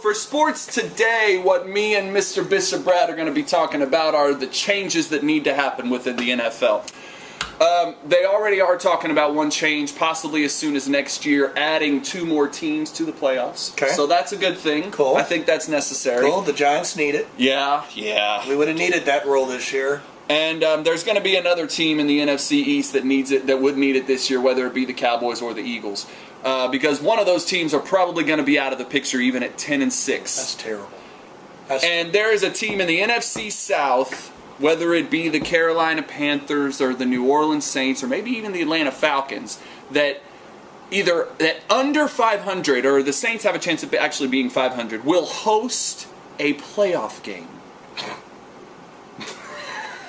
for sports today, what me and Mr. Bishop Brad are going to be talking about are the changes that need to happen within the NFL. They already are talking about one change, possibly as soon as next year, adding 2 more teams to the playoffs. Okay. So that's a good thing. Cool. I think that's necessary. Cool. The Giants need it. Yeah. We would have needed that rule this year. And there's going to be another team in the NFC East that needs it, that would need it this year, whether it be the Cowboys or the Eagles, because one of those teams are probably going to be out of the picture even at 10-6. That's terrible. And there is a team in the NFC South, whether it be the Carolina Panthers or the New Orleans Saints or maybe even the Atlanta Falcons, that either that under 500 or the Saints have a chance of actually being 500 will host a playoff game.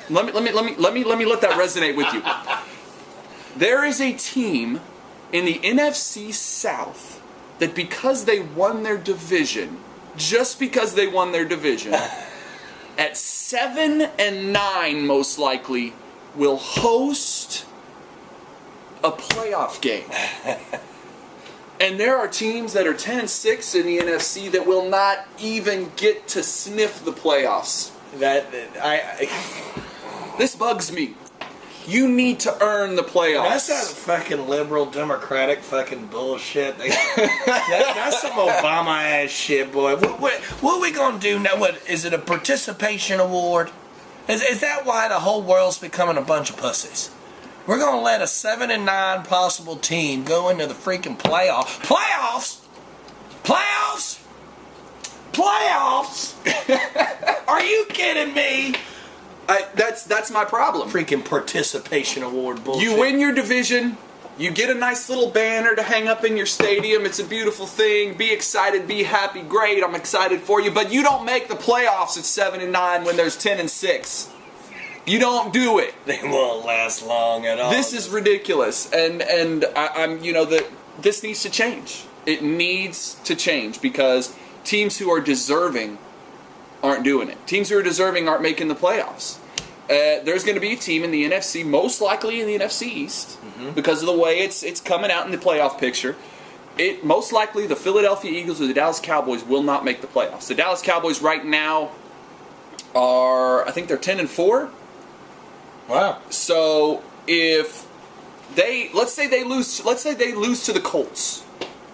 Let me let that resonate with you. There is a team in the NFC South that because they won their division, just because they won their division, at 7-9 most likely will host a playoff game. And there are teams that are 10-6 in the NFC that will not even get to sniff the playoffs. This bugs me. You need to earn the playoffs. That's that fucking liberal democratic fucking bullshit. That's some Obama ass shit, boy. What are we gonna do now? What is it? A participation award? Is that why the whole world's becoming a bunch of pussies? We're gonna let a 7-9 possible team go into the freaking playoffs. Are you kidding me? That's my problem. Freaking participation award bullshit. You win your division, you get a nice little banner to hang up in your stadium. It's a beautiful thing. Be excited, be happy, great. I'm excited for you. But you don't make the playoffs at 7-9 when there's 10-6. You don't do it. They won't last long at all. This is ridiculous, and I'm this needs to change. It needs to change because teams who are deserving aren't doing it. Teams who are deserving aren't making the playoffs. There's going to be a team in the NFC, most likely in the NFC East, because of the way it's coming out in the playoff picture. Most likely the Philadelphia Eagles or the Dallas Cowboys will not make the playoffs. The Dallas Cowboys right now I think they're 10-4. Wow. So if let's say they lose to the Colts.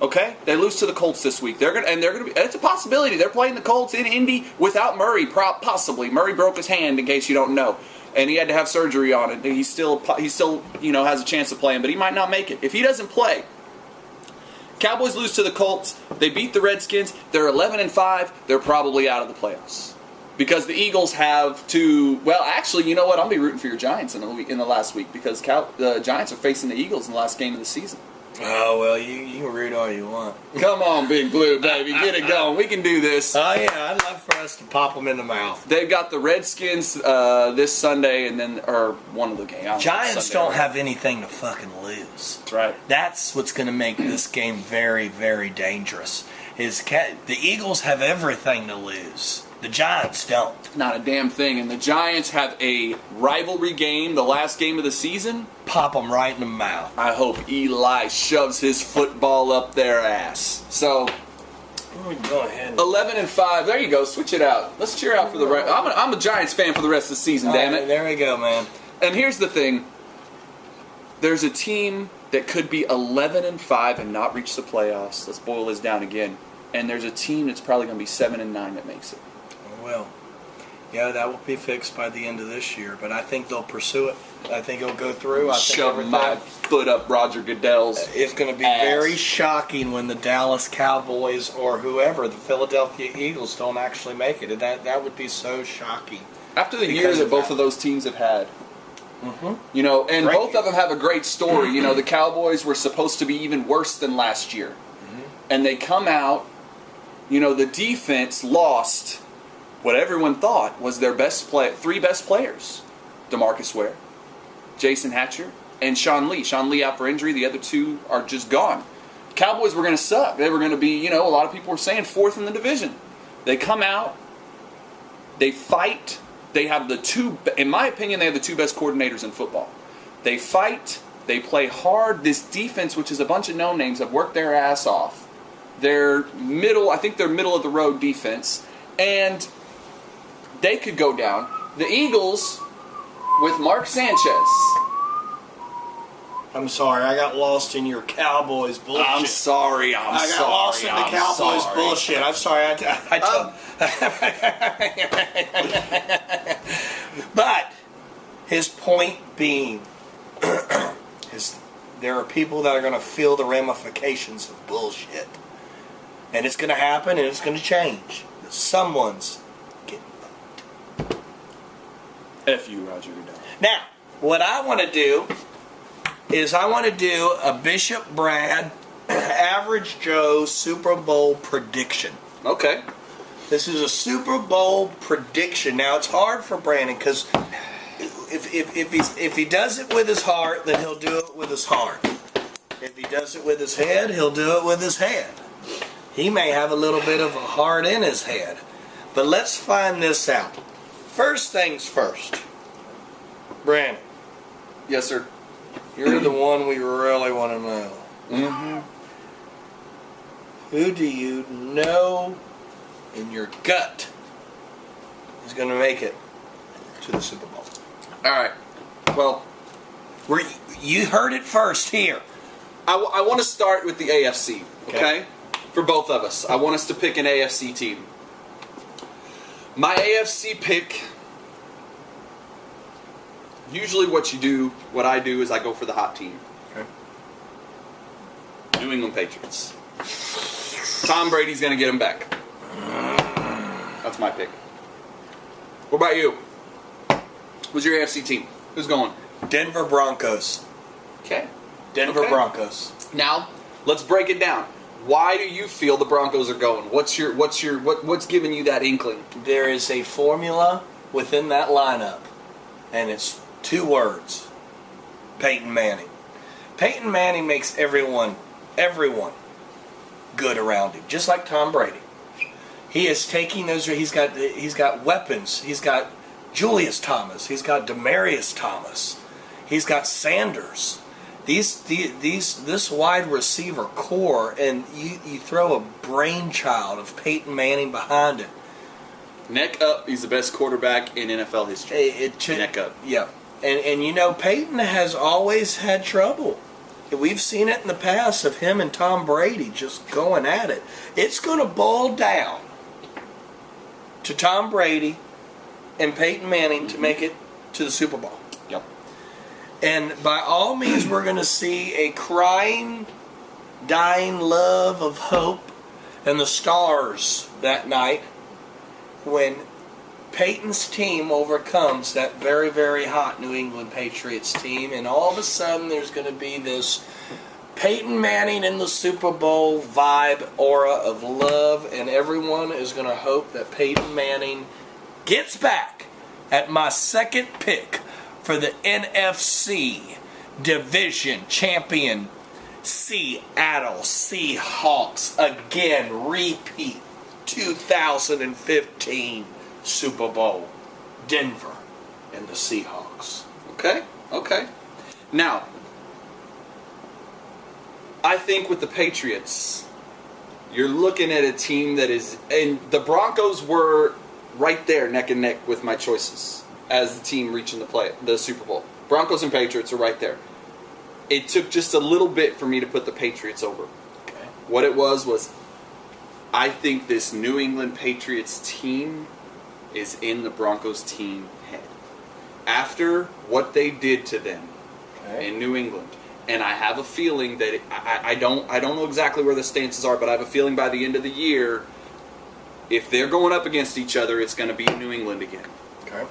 Okay, they lose to the Colts this week. It's a possibility. They're playing the Colts in Indy without Murray, possibly. Murray broke his hand, in case you don't know, and he had to have surgery on it. He still has a chance of playing, but he might not make it if he doesn't play. Cowboys lose to the Colts. They beat the Redskins. They're 11-5. They're probably out of the playoffs because the Eagles have to. Well, actually, you know what? I'll be rooting for your Giants in the last week because the Giants are facing the Eagles in the last game of the season. Oh, well, you can root all you want. Come on, Big Blue, baby. Get it going. We can do this. Oh, yeah. I'd love for us to pop them in the mouth. They've got the Redskins this Sunday, or one of the games. Giants don't have anything to fucking lose. That's right. That's what's going to make this game very, very dangerous. The Eagles have everything to lose. The Giants don't. Not a damn thing. And the Giants have a rivalry game, the last game of the season. Pop them right in the mouth. I hope Eli shoves his football up their ass. So, go ahead. 11-5. There you go. Switch it out. Let's cheer out for the rest. I'm a Giants fan for the rest of the season, damn it. There we go, man. And here's the thing. There's a team that could be 11-5 and not reach the playoffs. Let's boil this down again. And there's a team that's probably going to be 7-9 that makes it. Well, yeah, that will be fixed by the end of this year, but I think they'll pursue it. I think it'll go through. Shove my foot up Roger Goodell's It's going to be ass. very shocking when the Dallas Cowboys or whoever, the Philadelphia Eagles, don't actually make it. That would be so shocking. After the year that both of those teams have had. Mm-hmm. And both of them have a great story. The Cowboys were supposed to be even worse than last year. Mm-hmm. And they come out, the defense lost what everyone thought was their three best players. DeMarcus Ware, Jason Hatcher, and Sean Lee. Sean Lee out for injury. The other two are just gone. Cowboys were going to suck. They were going to be, a lot of people were saying fourth in the division. They come out. They fight. They have in my opinion, they have the two best coordinators in football. They fight. They play hard. This defense, which is a bunch of no-names, have worked their ass off. They're middle. I think they're middle of the road defense, and they could go down. The Eagles with Mark Sanchez. I'm sorry, I got lost in your Cowboys bullshit. I'm sorry. I got lost in the Cowboys bullshit. I'm sorry. But his point being, there are people that are going to feel the ramifications of bullshit, and it's going to happen, and it's going to change. Someone's getting fucked. F you, Roger Goodell. Now, what I want to do is I want to do a Bishop Brad Average Joe Super Bowl prediction. Okay. This is a Super Bowl prediction. Now, it's hard for Brandon because if he does it with his heart, then he'll do it with his heart. If he does it with his head, he'll do it with his head. He may have a little bit of a heart in his head. But let's find this out. First things first. Brandon. Yes, sir. You're the one we really want to know. Mm-hmm. Who do you know in your gut is going to make it to the Super Bowl? All right. Well, You heard it first here. I want to start with the AFC, okay? For both of us. I want us to pick an AFC team. My AFC pick, usually what I do is I go for the hot team. Okay. New England Patriots. Tom Brady's going to get him back. That's my pick. What about you? Who's your AFC team? Who's going? Denver Broncos. Okay. Denver Broncos. Now, let's break it down. Why do you feel the Broncos are going? What's giving you that inkling? There is a formula within that lineup, and it's 2 words. Peyton Manning. Peyton Manning makes everyone good around him, just like Tom Brady. He is taking those. He's got weapons. He's got Julius Thomas. He's got Demaryius Thomas. He's got Sanders. This wide receiver core, and you throw a brainchild of Peyton Manning behind it. Neck up, he's the best quarterback in NFL history. Neck up. Yeah. And Peyton has always had trouble. We've seen it in the past of him and Tom Brady just going at it. It's going to boil down to Tom Brady and Peyton Manning to make it to the Super Bowl. Yep. And by all means, we're going to see a crying, dying love of hope and the stars that night when Peyton's team overcomes that very, very hot New England Patriots team. And all of a sudden, there's going to be this Peyton Manning in the Super Bowl vibe, aura of love. And everyone is going to hope that Peyton Manning gets back at my second pick for the NFC Division Champion Seattle Seahawks. Again, repeat 2015 Super Bowl. Denver and the Seahawks. Okay. Now, I think with the Patriots, you're looking at a team that is, and the Broncos were right there neck and neck with my choices as the team reaching the Super Bowl. Broncos and Patriots are right there. It took just a little bit for me to put the Patriots over. Okay. What it was I think this New England Patriots team is in the Broncos team head. After what they did to them in New England, and I have a feeling that I don't know exactly where the stances are, but I have a feeling by the end of the year, if they're going up against each other, it's going to be New England again. Okay.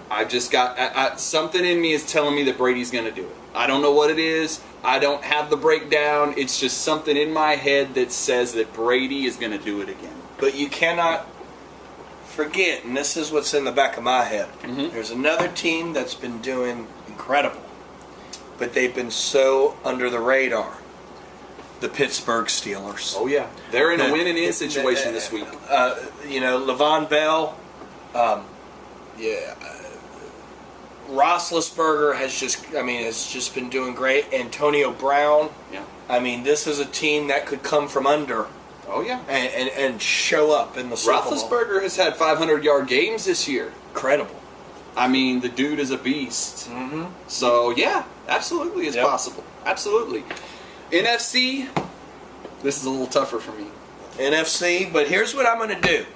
I've just got something in me is telling me that Brady's going to do it. I don't know what it is. I don't have the breakdown. It's just something in my head that says that Brady is going to do it again. But you cannot forget, and this is what's in the back of my head. Mm-hmm. There's another team that's been doing incredible, but they've been so under the radar. The Pittsburgh Steelers. Oh yeah, they're in a win and in situation this week. Le'Veon Bell. Roethlisberger has just been doing great. Antonio Brown. Yeah. I mean, this is a team that could come from under. Oh yeah. And show up in the Super Bowl. Roethlisberger has had 500-yard games this year. Incredible. I mean, the dude is a beast. Mm-hmm. So yeah, absolutely, it's possible. Absolutely. NFC. This is a little tougher for me. NFC, but here's what I'm going to do.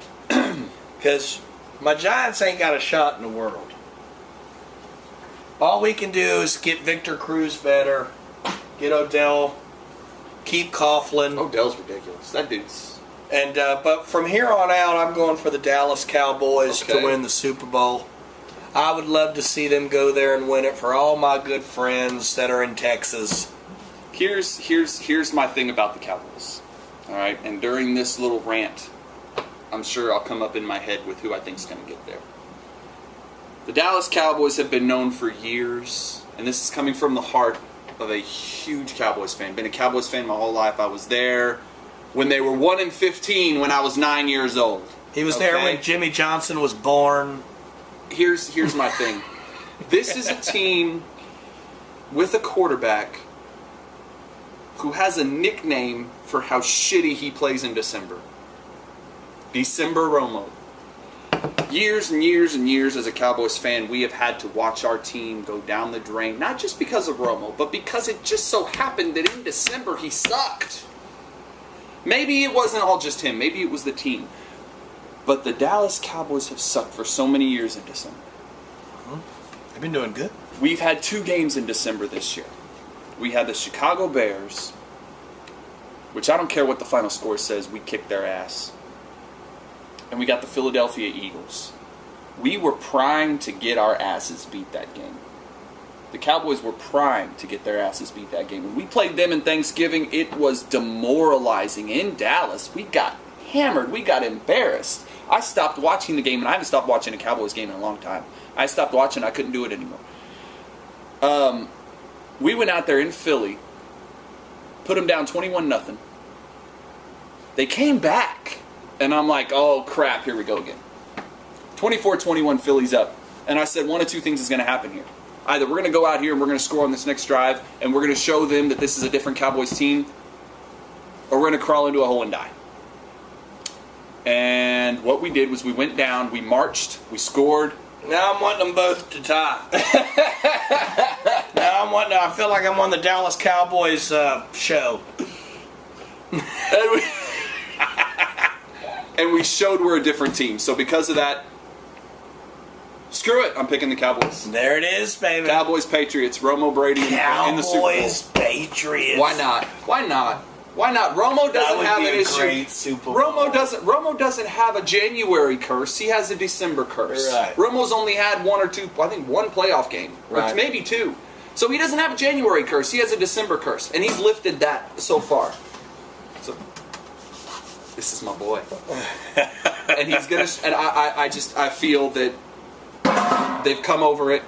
Because my Giants ain't got a shot in the world. All we can do is get Victor Cruz better, get Odell, keep Coughlin. Odell's ridiculous. That dude's... And but from here on out, I'm going for the Dallas Cowboys to Okay. win the Super Bowl. I would love to see them go there and win it for all my good friends that are in Texas. Here's my thing about the Cowboys. All right, and during this little rant, I'm sure I'll come up in my head with who I think's going to get there. The Dallas Cowboys have been known for years, and this is coming from the heart of a huge Cowboys fan. Been a Cowboys fan my whole life. I was there when they were 1-15 when I was 9 years old. He was there when Jimmy Johnson was born. Here's my thing. This is a team with a quarterback who has a nickname for how shitty he plays in December. December Romo. Years and years and years as a Cowboys fan, we have had to watch our team go down the drain, not just because of Romo, but because it just so happened that in December he sucked. Maybe it wasn't all just him, maybe it was the team. But the Dallas Cowboys have sucked for so many years in December. They've been doing good. We've had 2 games in December this year. We had the Chicago Bears, which I don't care what the final score says, we kicked their ass. And we got the Philadelphia Eagles. We were primed to get our asses beat that game. The Cowboys were primed to get their asses beat that game. When we played them in Thanksgiving, it was demoralizing. In Dallas, we got hammered. We got embarrassed. I stopped watching the game, and I haven't stopped watching a Cowboys game in a long time. I stopped watching. I couldn't do it anymore. We went out there in Philly, put them down 21-0. They came back, and I'm like, oh, crap, here we go again. 24-21, Philly's up. And I said, one of two things is going to happen here. Either we're going to go out here and we're going to score on this next drive, and we're going to show them that this is a different Cowboys team, or we're going to crawl into a hole and die. And what we did was we went down, we marched, we scored. Now I'm wanting them both to tie. I feel like I'm on the Dallas Cowboys show. And we showed we're a different team. So because of that, screw it, I'm picking the Cowboys. There it is, baby. Cowboys, Patriots, Romo, Brady in the Super Bowl. Cowboys, Patriots. Why not? Why not? Why not? Romo doesn't have an issue. Great Super Bowl. Romo doesn't have a January curse. He has a December curse. Right. Romo's only had 1 or 2, I think 1 playoff game, right. or maybe 2. So he doesn't have a January curse. He has a December curse, and he's lifted that so far. So this is my boy, and he's gonna. And I feel that they've come over it.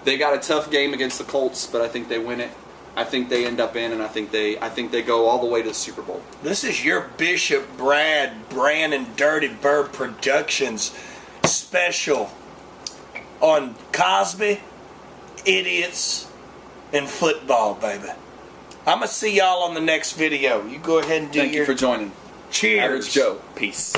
They got a tough game against the Colts, but I think they win it. I think they end up in, and I think they go all the way to the Super Bowl. This is your Bishop Brand and Dirty Bird Productions special on Cosby, idiots, and football, baby. I'm going to see y'all on the next video. You go ahead and do Thank you for joining. Cheers. Average Joe. Peace.